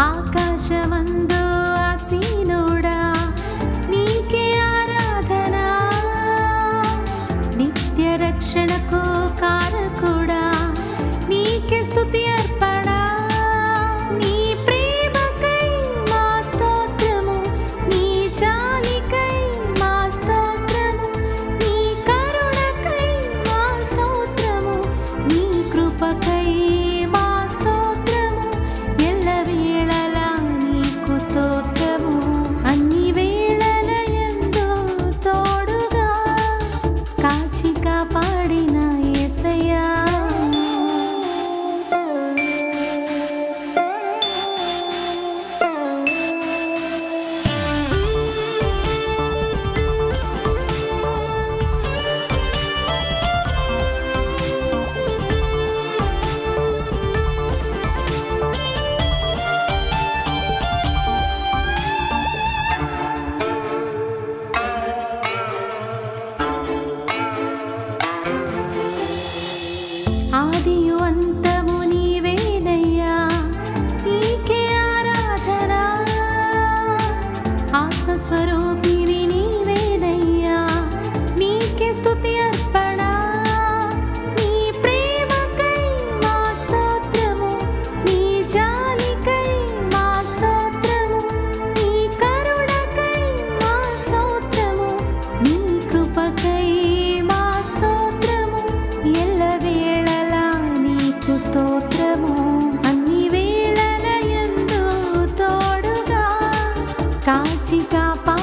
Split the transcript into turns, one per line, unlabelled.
ఆకాశమందు ఆసీనుడా నీకే ఆరాధన, నిత్య రక్షణకు కారకుడా నీకే స్తుతి అర్పణ. నీ ప్రేమకై మా స్తోత్రము, నీ జాలికై మా స్తోత్రము, నీ కరుణకై మా స్తోత్రము, నీ కృపకై మా స్తోత్రము, ఎల్లవేళలా నీకు స్తోత్రము. అన్ని వేళల యందు తోడుగా కాచి కాపాడిన యేసయ్యా, ఆదియు అంతము నీవేనయ్యా, నీకే ఆరాధన. ఆత్మస్వరూపివి నీవేనయ్యా, నీకే స్తుతి అర్పణ. నీ ప్రేమకై మా స్తోత్రము, నీ జాలికై మా స్తోత్రము, నీ కరుణకై మా స్తోత్రము, నీ కృపకై మా స్తోత్రము, ఎల్లవేళలా నీకు స్తోత్రము. అన్ని వేళల యందు తోడుగా కాచి కాపా